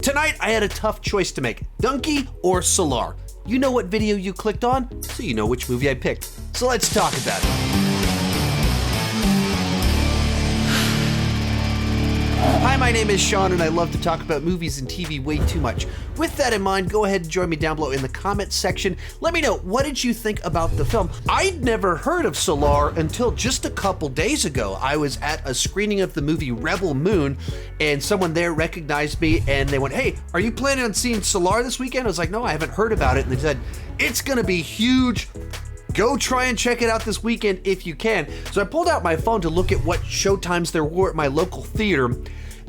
Tonight, I had a tough choice to make, Donkey or Salaar. You know what video you clicked on, so you know which movie I picked. So let's talk about it. Hi, my name is Sean, and I love to talk about movies and TV way too much. With that in mind, go ahead and join me down below in the comments section. Let me know, what did you think about the film? I'd never heard of Salaar until just a couple days ago. I was at a screening of the movie Rebel Moon, and someone there recognized me, and they went, "Hey, are you planning on seeing Salaar this weekend?" I was like, "No, I haven't heard about it." And they said, "It's gonna be huge. Go try and check it out this weekend if you can." So I pulled out my phone to look at what showtimes there were at my local theater.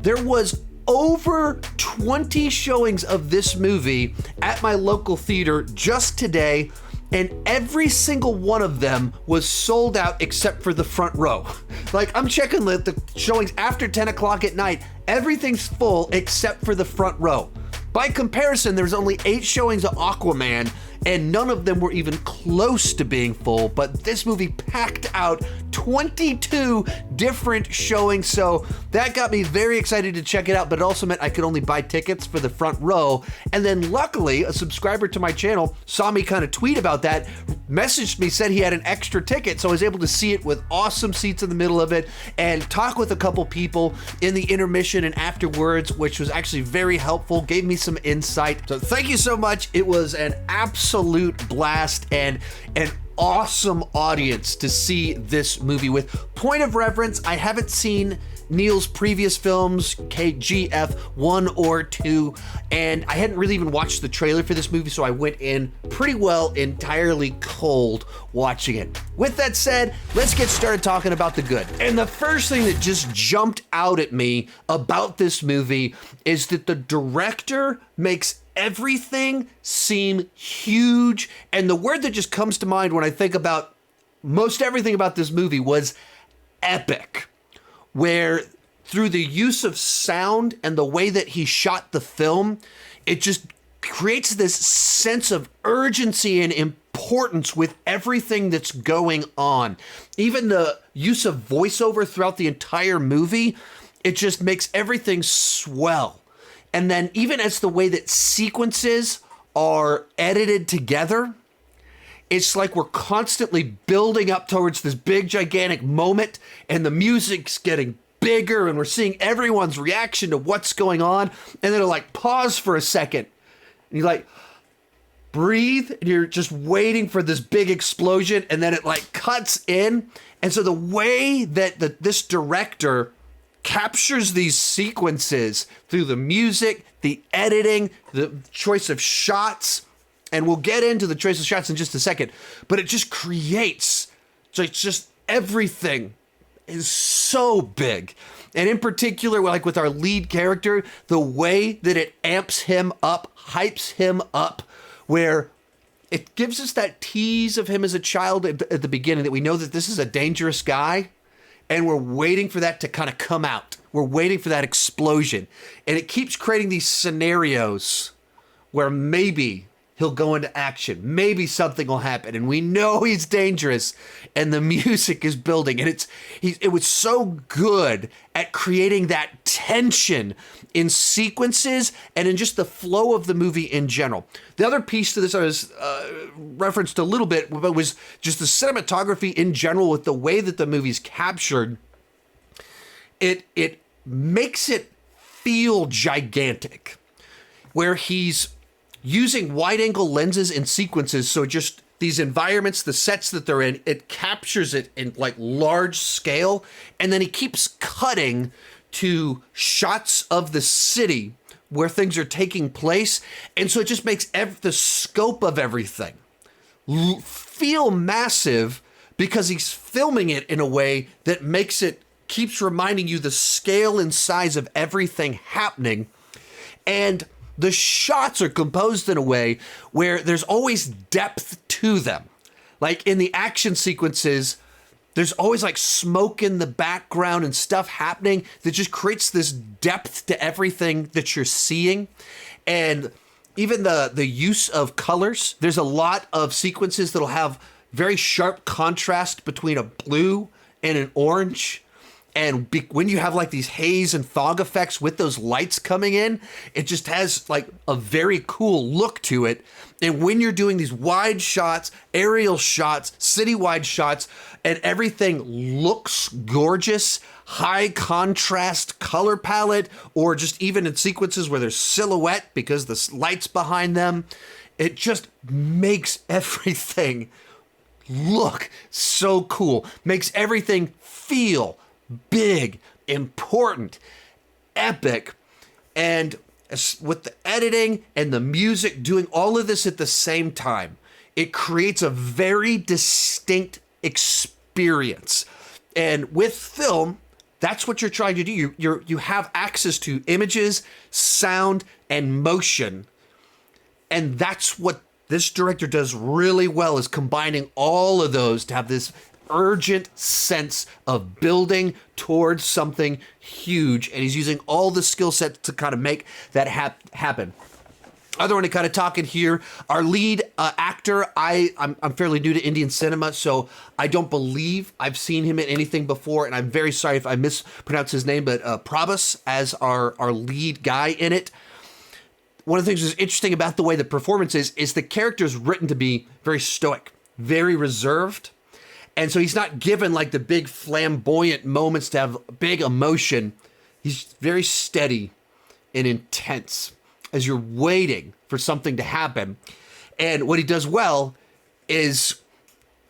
There was over 20 showings of this movie at my local theater just today, and every single one of them was sold out except for the front row. Like, I'm checking the showings after 10 o'clock at night, everything's full except for the front row. By comparison, there's only 8 showings of Aquaman, and none of them were even close to being full, but this movie packed out 22 different showings, so that got me very excited to check it out, but it also meant I could only buy tickets for the front row. And then luckily, a subscriber to my channel saw me kind of tweet about that, messaged me, said he had an extra ticket, so I was able to see it with awesome seats in the middle of it and talk with a couple people in the intermission and afterwards, which was actually very helpful, gave me some insight. So thank you so much. It was an absolute blast and an awesome audience to see this movie with. Point of reference, I haven't seen Neel's previous films, KGF 1 or 2, and I hadn't really even watched the trailer for this movie, so I went in pretty well entirely cold watching it. With that said, let's get started talking about the good. And the first thing that just jumped out at me about this movie is that the director makes everything seem huge, and the word that just comes to mind when I think about most everything about this movie was epic, where through the use of sound and the way that he shot the film, it just creates this sense of urgency and importance with everything that's going on. Even the use of voiceover throughout the entire movie, it just makes everything swell. And then even as the way that sequences are edited together, it's like we're constantly building up towards this big, gigantic moment, and the music's getting bigger, and we're seeing everyone's reaction to what's going on. And then it'll like pause for a second, and you like breathe, and you're just waiting for this big explosion, and then it like cuts in. And so the way that this director captures these sequences through the music, the editing, the choice of shots, and we'll get into the choice of shots in just a second, but it just creates, so it's just everything is so big. And in particular, like with our lead character, the way that it amps him up, hypes him up, where it gives us that tease of him as a child at the beginning, that we know that this is a dangerous guy, and we're waiting for that to kind of come out. We're waiting for that explosion. And it keeps creating these scenarios where maybe he'll go into action. Maybe something will happen. And we know he's dangerous. And the music is building. And it was so good at creating that tension in sequences and in just the flow of the movie in general. The other piece to this I was referenced a little bit, but was just the cinematography in general with the way that the movie's captured. It makes it feel gigantic, where he's using wide-angle lenses in sequences, so just these environments, the sets that they're in, it captures it in like large scale, and then he keeps cutting to shots of the city where things are taking place, and so it just makes the scope of everything feel massive, because he's filming it in a way that keeps reminding you the scale and size of everything happening. And the shots are composed in a way where there's always depth to them. Like in the action sequences, there's always like smoke in the background and stuff happening that just creates this depth to everything that you're seeing. And even the use of colors, there's a lot of sequences that'll have very sharp contrast between a blue and an orange. And when you have like these haze and fog effects with those lights coming in, it just has like a very cool look to it. And when you're doing these wide shots, aerial shots, citywide shots, and everything looks gorgeous, high contrast color palette, or just even in sequences where there's silhouette because the light's behind them, it just makes everything look so cool, makes everything feel big, important, epic. And with the editing and the music doing all of this at the same time, it creates a very distinct experience. And with film, that's what you're trying to do. You have access to images, sound, and motion. And that's what this director does really well, is combining all of those to have this urgent sense of building towards something huge. And he's using all the skill sets to kind of make that happen. Other one to kind of talk in here, our lead actor, I'm fairly new to Indian cinema, so I don't believe I've seen him in anything before, and I'm very sorry if I mispronounce his name, but Prabhas as our lead guy in it. One of the things that's interesting about the way the performance is the character is written to be very stoic, very reserved. And so he's not given like the big flamboyant moments to have big emotion. He's very steady and intense as you're waiting for something to happen. And what he does well is,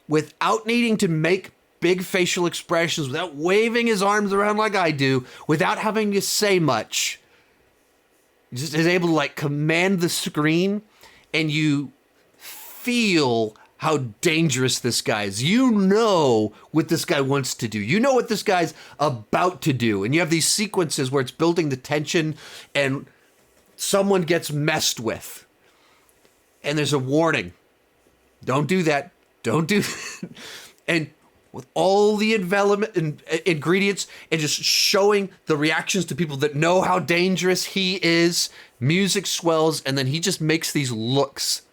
without needing to make big facial expressions, without waving his arms around like I do, without having to say much, just is able to like command the screen, and you feel how dangerous this guy is. You know what this guy wants to do. You know what this guy's about to do. And you have these sequences where it's building the tension and someone gets messed with. And there's a warning. Don't do that. Don't do that. And with all the envelopment and ingredients and just showing the reactions to people that know how dangerous he is, music swells, and then he just makes these looks.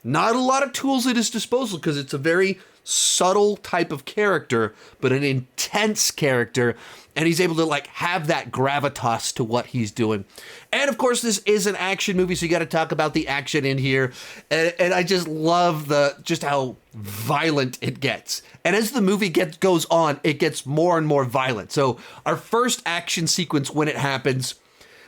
Not a lot of tools at his disposal because it's a very subtle type of character, but an intense character. And he's able to like have that gravitas to what he's doing. And of course, this is an action movie, so you got to talk about the action in here. And I just love just how violent it gets. And as the movie goes on, it gets more and more violent. So our first action sequence, when it happens,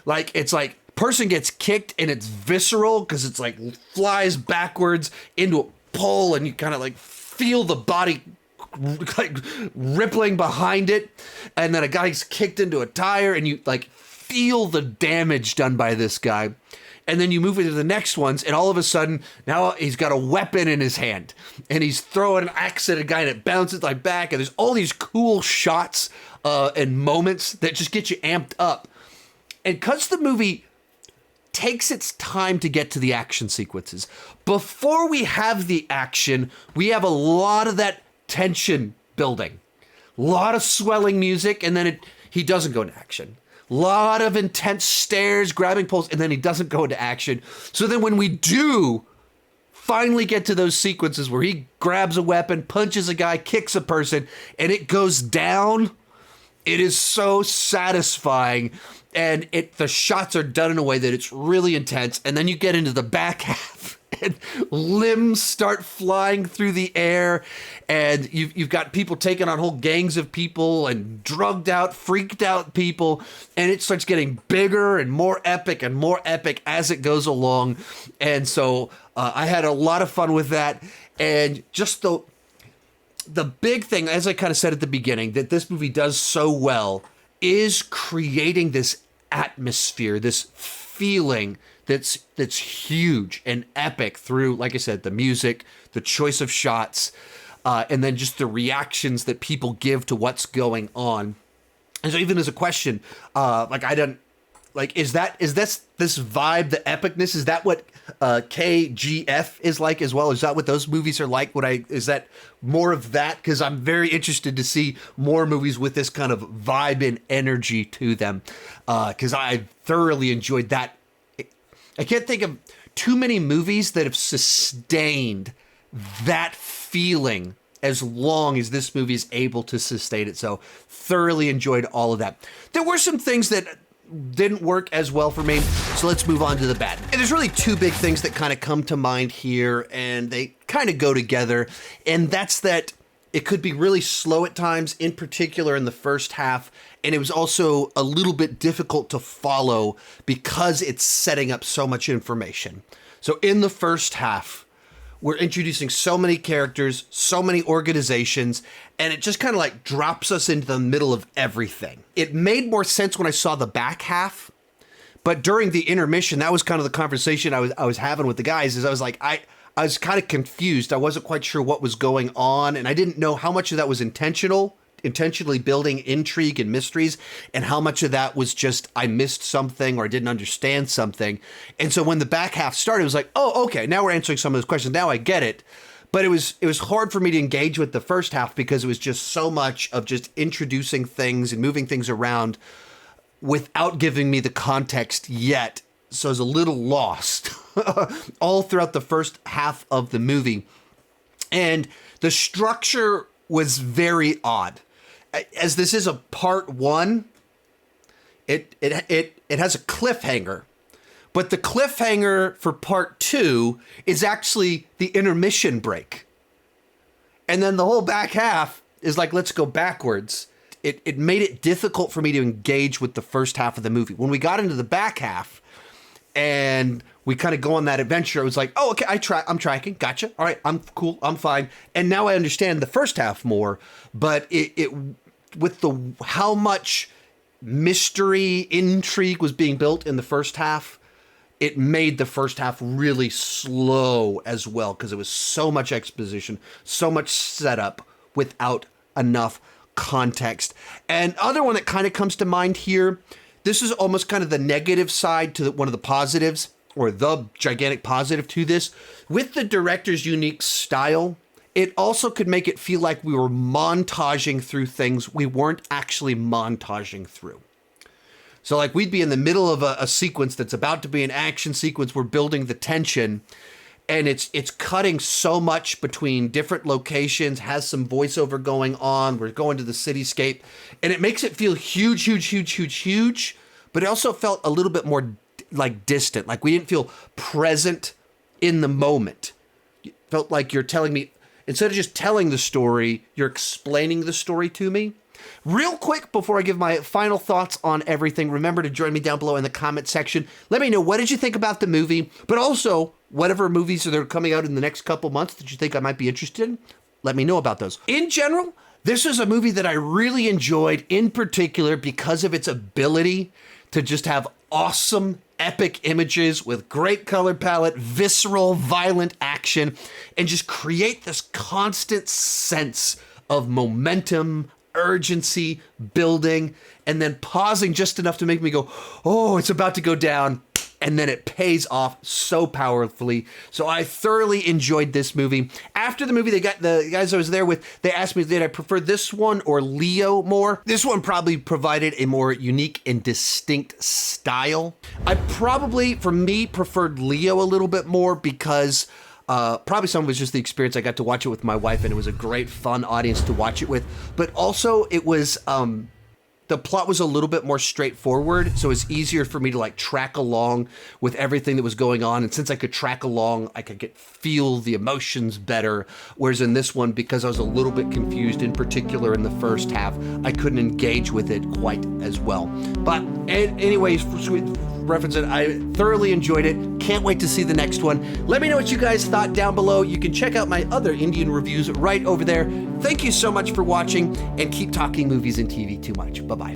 it's like person gets kicked and it's visceral because it's like flies backwards into a pole, and you kind of like feel the body like rippling behind it, and then a guy's kicked into a tire, and you like feel the damage done by this guy. And then you move into the next ones, and all of a sudden now he's got a weapon in his hand, and he's throwing an axe at a guy, and it bounces like back, and there's all these cool shots and moments that just get you amped up. And because the movie takes its time to get to the action sequences, before we have the action, we have a lot of that tension building, a lot of swelling music, and then he doesn't go into action. A lot of intense stares, grabbing poles, and then he doesn't go into action. So then when we do finally get to those sequences where he grabs a weapon, punches a guy, kicks a person, and it goes down, it is so satisfying. And the shots are done in a way that it's really intense. And then you get into the back half, and limbs start flying through the air, and you've got people taking on whole gangs of people, and drugged out, freaked out people, and it starts getting bigger and more epic as it goes along. And so I had a lot of fun with that. And just the big thing, as I kind of said at the beginning, that this movie does so well is creating this atmosphere, this feeling that's huge and epic through, like I said, the music, the choice of shots, and then just the reactions that people give to what's going on. And so even as a question, is this vibe, the epicness, is that what KGF is like as well? Is that what those movies are like? Is that more of that? Because I'm very interested to see more movies with this kind of vibe and energy to them, because I thoroughly enjoyed that. I can't think of too many movies that have sustained that feeling as long as this movie is able to sustain it. So thoroughly enjoyed all of that. There were some things that didn't work as well for me, so let's move on to the bad. And there's really two big things that kind of come to mind here, and they kind of go together, and that's that it could be really slow at times, in particular in the first half, and it was also a little bit difficult to follow because it's setting up so much information. So in the first half, we're introducing so many characters, so many organizations, and it just kind of like drops us into the middle of everything. It made more sense when I saw the back half, but during the intermission, that was kind of the conversation I was having with the guys, is I was like, I was kind of confused. I wasn't quite sure what was going on, and I didn't know how much of that was intentionally building intrigue and mysteries, and how much of that was just I missed something or I didn't understand something. And so when the back half started, it was like, oh, okay, now we're answering some of those questions. Now I get it. But it was hard for me to engage with the first half because it was just so much of just introducing things and moving things around without giving me the context yet. So I was a little lost all throughout the first half of the movie. And the structure was very odd. As this is a part one, it has a cliffhanger, but the cliffhanger for part two is actually the intermission break. And then the whole back half is like, let's go backwards. It made it difficult for me to engage with the first half of the movie. When we got into the back half and we kind of go on that adventure, it was like, oh, okay, I'm tracking. Gotcha. All right, I'm cool. I'm fine. And now I understand the first half more, but it with how much mystery, intrigue was being built in the first half, it made the first half really slow as well, because it was so much exposition, so much setup without enough context. And other one that kind of comes to mind here, this is almost kind of the negative side to one of the positives, or the gigantic positive to this. With the director's unique style, it also could make it feel like we were montaging through things we weren't actually montaging through. So like we'd be in the middle of a sequence that's about to be an action sequence. We're building the tension, and it's cutting so much between different locations, has some voiceover going on. We're going to the cityscape, and it makes it feel huge, but it also felt a little bit more like distant. Like we didn't feel present in the moment. It felt like you're telling me, instead of just telling the story, you're explaining the story to me. Real quick, before I give my final thoughts on everything, remember to join me down below in the comment section. Let me know, what did you think about the movie? But also, whatever movies that are coming out in the next couple months that you think I might be interested in, let me know about those. In general, this is a movie that I really enjoyed, in particular because of its ability to just have awesome, epic images with great color palette, visceral, violent action, and just create this constant sense of momentum, urgency, building, and then pausing just enough to make me go, oh, it's about to go down. And then it pays off so powerfully. So I thoroughly enjoyed this movie. After the movie, the guys I was there with, they asked me, did I prefer this one or Leo more? This one probably provided a more unique and distinct style. I probably, for me, preferred Leo a little bit more because probably some of it was just the experience. I got to watch it with my wife, and it was a great, fun audience to watch it with. But also, it was the plot was a little bit more straightforward, so it's easier for me to like track along with everything that was going on. And since I could track along, I could feel the emotions better. Whereas in this one, because I was a little bit confused, in particular in the first half, I couldn't engage with it quite as well. But anyways, reference it, I thoroughly enjoyed it. Can't wait to see the next one. Let me know what you guys thought down below. You can check out my other Indian reviews right over there. Thank you so much for watching, and keep talking movies and TV too much. Bye-bye.